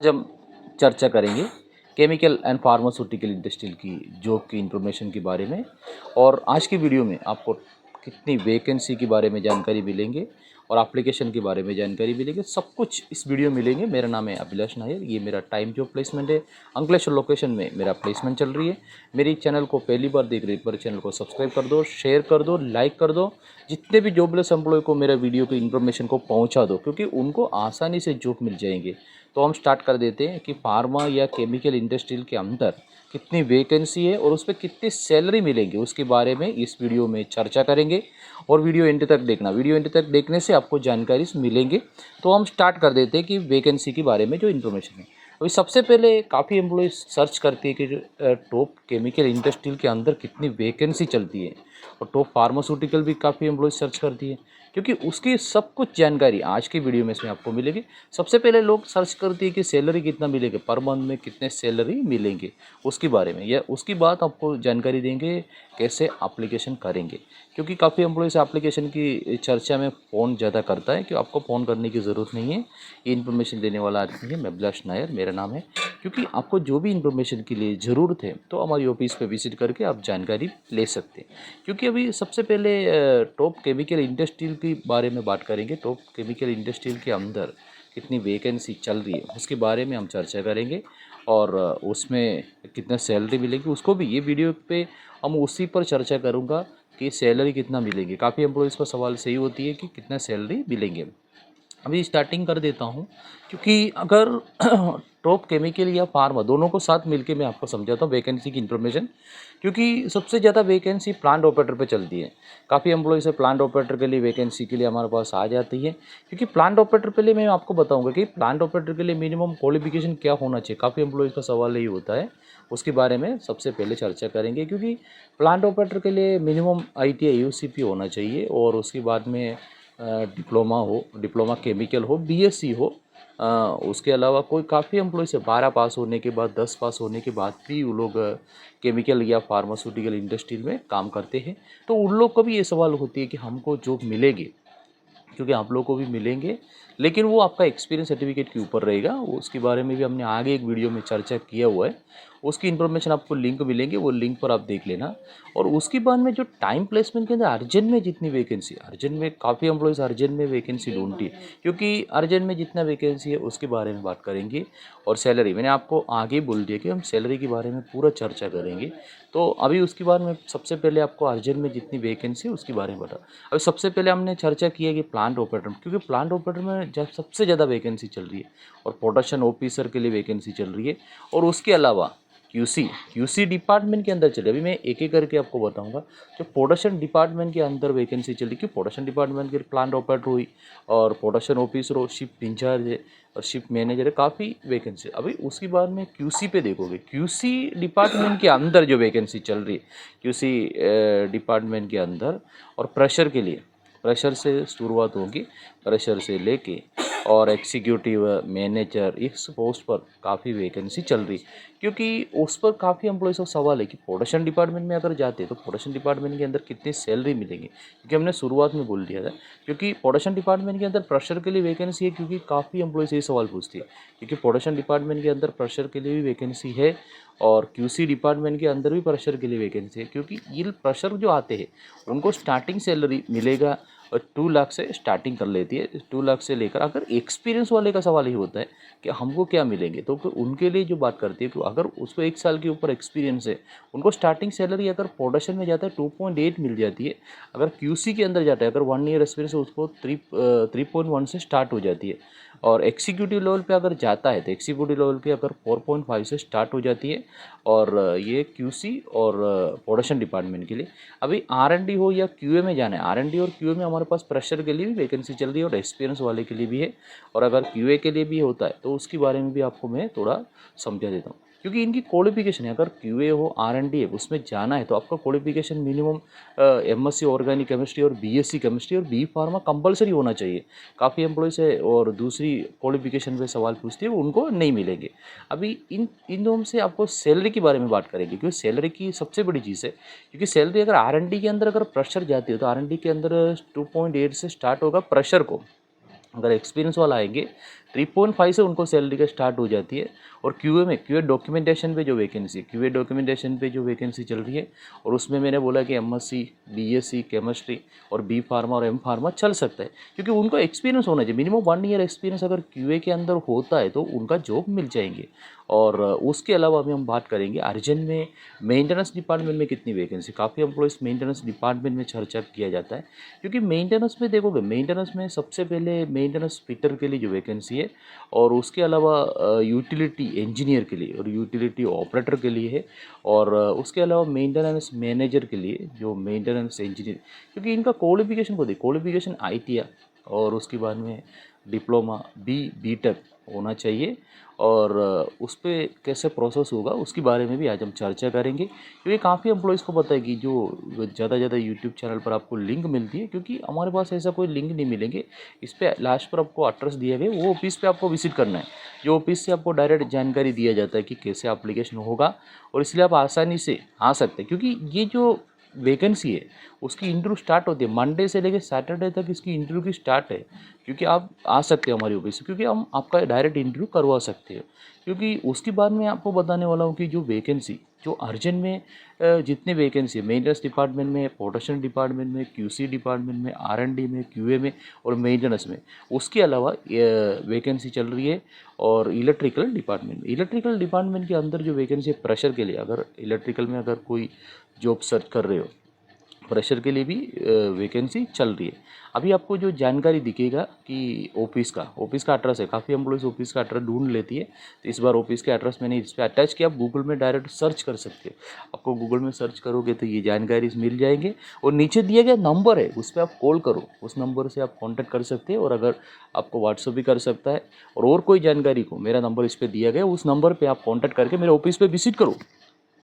आज हम चर्चा करेंगे केमिकल एंड फार्मास्यूटिकल इंडस्ट्री की जॉब की इंफॉर्मेशन के बारे में। और आज की वीडियो में आपको कितनी वैकेंसी के बारे में जानकारी मिलेंगे और एप्लीकेशन के बारे में जानकारी मिलेगी, सब कुछ इस वीडियो में मिलेंगे। मेरा नाम है अभिलाष नायर, ये मेरा टाइम जॉब प्लेसमेंट है। अंकलेश्वर लोकेशन में मेरा प्लेसमेंट चल रही है। मेरी चैनल को पहली बार देख रहे एक बार चैनल को सब्सक्राइब कर दो, शेयर कर दो, लाइक कर दो। जितने भी जॉबलेस एम्प्लॉय को मेरा वीडियो की इन्फॉर्मेशन को पहुंचा दो, क्योंकि उनको आसानी से जॉब मिल जाएंगे। तो हम स्टार्ट कर देते हैं कि फार्मा या केमिकल इंडस्ट्री के अंदर कितनी वैकेंसी है और उस पर कितनी सैलरी मिलेगी, उसके बारे में इस वीडियो में चर्चा करेंगे। और वीडियो एंड तक देखना, वीडियो एंड तक देखने से आपको जानकारी मिलेंगे। तो हम स्टार्ट कर देते हैं कि वैकेंसी के बारे में जो इन्फॉर्मेशन है। अभी सबसे पहले काफ़ी एम्प्लॉय सर्च करती है कि जो टॉप केमिकल इंडस्ट्री के अंदर कितनी वैकेंसी चलती है, और टॉप फार्मास्यूटिकल भी काफ़ी एम्प्लॉय सर्च करती है, क्योंकि उसकी सब कुछ जानकारी आज की वीडियो में इसमें आपको मिलेगी। सबसे पहले लोग सर्च करती है कि सैलरी कितना मिलेगा, पर मंथ में कितने सैलरी मिलेंगे, उसके बारे में या उसकी बात आपको जानकारी देंगे कैसे एप्लीकेशन करेंगे। क्योंकि काफ़ी एम्प्लॉयज़ एप्लीकेशन की चर्चा में फ़ोन ज़्यादा करता है कि आपको फ़ोन करने की ज़रूरत नहीं है। ये इन्फॉर्मेशन देने वाला आदमी है, मैं अभिलाष नायर मेरा नाम है। क्योंकि आपको जो भी इन्फॉर्मेशन के लिए ज़रूरत है तो हमारी ऑफिस पे विजिट करके आप जानकारी ले सकते हैं। क्योंकि अभी सबसे पहले टॉप केमिकल इंडस्ट्री के बारे में बात करेंगे। टॉप केमिकल इंडस्ट्री के अंदर कितनी वैकेंसी चल रही है उसके बारे में हम चर्चा करेंगे, और उसमें कितना सैलरी मिलेगी उसको भी ये वीडियो पे हम उसी पर चर्चा करूँगा कि सैलरी कितना मिलेगी। काफ़ी एम्प्लॉयज़ का सवाल सही होती है कि कितना सैलरी मिलेंगे। अभी स्टार्टिंग कर देता हूँ, क्योंकि अगर टॉप केमिकल या फार्मा दोनों को साथ मिलके मैं आपको समझाता हूँ वैकेंसी की इन्फॉर्मेशन। क्योंकि सबसे ज़्यादा वैकेंसी प्लांट ऑपरेटर पे चलती है। काफ़ी एम्प्लॉयज़ है प्लांट ऑपरेटर के लिए वैकेंसी के लिए हमारे पास आ जाती है। क्योंकि प्लांट ऑपरेटर के लिए मैं आपको बताऊंगा कि प्लांट ऑपरेटर के लिए मिनिमम क्वालिफिकेशन क्या होना चाहिए। काफ़ी एम्प्लॉयज़ का सवाल यही होता है, उसके बारे में सबसे पहले चर्चा करेंगे। क्योंकि प्लांट ऑपरेटर के लिए मिनिमम ITI यूसीपी होना चाहिए, और उसके बाद में डिप्लोमा हो, डिप्लोमा केमिकल हो, BSc हो। उसके अलावा कोई काफ़ी एम्प्लॉय से 12 पास होने के बाद, 10 पास होने के बाद भी वो लोग केमिकल या फार्मास्यूटिकल इंडस्ट्री में काम करते हैं। तो उन लोग को भी ये सवाल होती है कि हमको जॉब मिलेगी, क्योंकि आप लोगों को भी मिलेंगे, लेकिन वो आपका एक्सपीरियंस सर्टिफिकेट के ऊपर रहेगा। उसके बारे में भी हमने आगे एक वीडियो में चर्चा किया हुआ है। उसकी इन्फॉर्मेशन आपको लिंक मिलेंगे, वो लिंक पर आप देख लेना। और उसके बाद में जो टाइम प्लेसमेंट के अंदर अर्जेंट में जितनी वैकेंसी, अर्जेंट में काफ़ी एम्प्लॉयज़ अर्जेंट में वैकेंसी ढूंढती है। क्योंकि अर्जेंट में जितना वैकेंसी है उसके बारे में बात करेंगे। और सैलरी मैंने आपको आगे बोल दिया कि हम सैलरी के बारे में पूरा चर्चा करेंगे। तो अभी उसके बाद में सबसे पहले आपको अर्जेंट में जितनी वैकेंसी है उसके बारे में बता। अभी सबसे पहले हमने चर्चा की है कि प्लांट ऑपरेटर, क्योंकि प्लांट ऑपरेटर में जब सबसे ज़्यादा वैकेंसी चल रही है, और प्रोडक्शन ऑफिसर के लिए वैकेंसी चल रही है। और उसके अलावा क्यूसी डिपार्टमेंट के अंदर चले। अभी मैं एक एक करके आपको बताऊंगा। जो प्रोडक्शन डिपार्टमेंट के अंदर वैकेंसी चल रही है, कि प्रोडक्शन डिपार्टमेंट के प्लांट ऑपरेटर हुई, और प्रोडक्शन ऑफिसर हो, शिफ्ट इंचार्ज है, और शिफ्ट मैनेजर है, काफ़ी वैकेंसी। अभी उसके बाद में क्यूसी पे देखोगे, क्यूसी डिपार्टमेंट के अंदर जो वैकेंसी चल रही है क्यूसी डिपार्टमेंट के अंदर। और प्रेशर के लिए, प्रेशर से शुरुआत होगी, प्रेशर से लेके और एग्जीक्यूटिव मैनेजर, इस पोस्ट पर काफ़ी वैकेंसी चल रही। क्योंकि उस पर काफ़ी एम्प्लॉयज़ का सवाल है कि प्रोडक्शन डिपार्टमेंट में अगर जाते तो प्रोडक्शन डिपार्टमेंट के अंदर कितनी सैलरी मिलेगी। क्योंकि हमने शुरुआत में बोल दिया था, क्योंकि प्रोडक्शन डिपार्टमेंट के अंदर प्रेशर के लिए वैकेंसी है। क्योंकि काफ़ी एम्प्लॉयज़ ये सवाल पूछती है, क्योंकि प्रोडक्शन डिपार्टमेंट के अंदर प्रेशर के लिए भी वैकेंसी है, और क्यूसी डिपार्टमेंट के अंदर भी प्रेशर के लिए वैकेंसी है। क्योंकि ये प्रेशर जो आते हैं उनको स्टार्टिंग सैलरी मिलेगा, और 2 लाख से स्टार्टिंग कर लेती है। 2 लाख से लेकर, अगर एक्सपीरियंस वाले का सवाल ही होता है कि हमको क्या मिलेंगे, तो फिर उनके लिए जो बात करती है कि अगर उसको 1 साल के ऊपर एक्सपीरियंस है, उनको स्टार्टिंग सैलरी अगर प्रोडक्शन में जाता है 2.8 मिल जाती है। अगर क्यूसी के अंदर जाता है, अगर 1 ईयर एक्सपीरियंस है, उसको 3.1 से स्टार्ट हो जाती है। और एग्जीक्यूटिव लेवल पे अगर जाता है तो एग्जीक्यूटिव लेवल पे अगर 4.5 से स्टार्ट हो जाती है। और ये क्यूसी और प्रोडक्शन डिपार्टमेंट के लिए। अभी R&D हो या QA में जाना है, R&D और QA में हमारे पास प्रेशर के लिए भी वैकेंसी चल रही है, और एक्सपीरियंस वाले के लिए भी है। और अगर QA के लिए भी होता है तो उसके बारे में भी आपको मैं थोड़ा समझा देता हूँ। क्योंकि इनकी क्वालिफिकेशन है, अगर QA हो, R&D है, उसमें जाना है तो आपका qualification minimum MSc organic chemistry और BSc केमिस्ट्री और B फार्मा कंपलसरी होना चाहिए। काफ़ी एम्प्लॉयज़ है और दूसरी क्वालिफिकेशन पे सवाल पूछते हैं, उनको नहीं मिलेंगे। अभी इन दोनों से आपको सैलरी के बारे में बात करेंगे, क्योंकि सैलरी की सबसे बड़ी चीज़ है। क्योंकि सैलरी अगर R&D के अंदर अगर प्रेशर जाती है तो R&D के अंदर 2.8 से स्टार्ट होगा प्रेशर को। अगर एक्सपीरियंस वाला आएंगे 3.5 से उनको सैलरी का स्टार्ट हो जाती है। और क्यूए में, क्यूए डॉक्यूमेंटेशन पे जो वैकेंसी, क्यूए डॉक्यूमेंटेशन पे जो वैकेंसी चल रही है, और उसमें मैंने बोला कि एमएससी, बीएससी केमिस्ट्री और बी फार्मा और एम फार्मा चल सकता है, क्योंकि उनको एक्सपीरियंस होना चाहिए। मिनिमम 1 ईयर एक्सपीरियंस अगर क्यूए के अंदर होता है तो उनका जॉब मिल जाएंगे। और उसके अलावा अभी हम बात करेंगे अर्जेंट में मेंटेनेंस डिपार्टमेंट में कितनी वैकेंसी, काफ़ी एम्प्लॉयज़ मेंटेनेंस डिपार्टमेंट में चर्चा किया जाता है। क्योंकि मेंटेनेंस में देखोगे, मेंटेनेंस में सबसे पहले मेंटेनेंस फिटर के लिए जो वैकेंसी है, और उसके अलावा यूटिलिटी इंजीनियर के लिए और यूटिलिटी ऑपरेटर के लिए है, और उसके अलावा मेंटेनेंस मैनेजर के लिए जो मेंटेनेंस इंजीनियर, क्योंकि इनका क्वालिफिकेशन को देखो, क्वालिफिकेशन आईटीआई और उसके बाद में डिप्लोमा बीटेक होना चाहिए। और उस पर कैसे प्रोसेस होगा उसके बारे में भी आज हम चर्चा करेंगे, क्योंकि काफ़ी एम्प्लॉयज़ को पता है कि जो ज़्यादा यूट्यूब चैनल पर आपको लिंक मिलती है, क्योंकि हमारे पास ऐसा कोई लिंक नहीं मिलेंगे। इस पर लास्ट पर आपको एड्रेस दिया गया, वो ऑफिस पे आपको विजिट करना है, जो ऑफिस से आपको डायरेक्ट जानकारी दिया जाता है कि कैसे एप्लीकेशन होगा, और इसलिए आप आसानी से आ सकते हैं। क्योंकि ये जो वैकेंसी है उसकी इंटरव्यू स्टार्ट होती है मंडे से लेकर सैटरडे तक, इसकी इंटरव्यू की स्टार्ट है। क्योंकि आप आ सकते हो हमारी ऑफिस से, क्योंकि हम आपका डायरेक्ट इंटरव्यू करवा सकते हैं। क्योंकि उसके बाद में आपको बताने वाला हूँ कि जो वैकेंसी, जो अर्जेंट में जितने वैकेंसी है मेंटेनेंस डिपार्टमेंट में, प्रोडक्शन डिपार्टमेंट में, क्यूसी डिपार्टमेंट में, आरएनडी में, क्यूए में और मेंटेनेंस में, उसके अलावा वैकेंसी चल रही है। और इलेक्ट्रिकल डिपार्टमेंट के अंदर जो वैकेंसी है प्रेशर के लिए, अगर इलेक्ट्रिकल में अगर कोई जॉब सर्च कर रहे हो, प्रेशर के लिए भी वैकेंसी चल रही है। अभी आपको जो जानकारी दिखेगा कि ऑफिस का एड्रेस है, काफ़ी एम्प्लॉयज़ ऑफिस का एड्रेस ढूंढ लेती है, तो इस बार ऑफिस का एड्रेस मैंने इस पर अटैच किया। आप गूगल में डायरेक्ट सर्च कर सकते हो, आपको गूगल में सर्च करोगे तो ये जानकारी मिल जाएंगे। और नीचे दिया गया नंबर है, उस पर आप कॉल करो, उस नंबर से आप कॉन्टैक्ट कर सकते हैं। और अगर आपको व्हाट्सअप भी कर सकता है, और कोई जानकारी को मेरा नंबर इस पर दिया गया, उस नंबर पर आप कॉन्टैक्ट करके मेरे ऑफिस पर विजिट करो।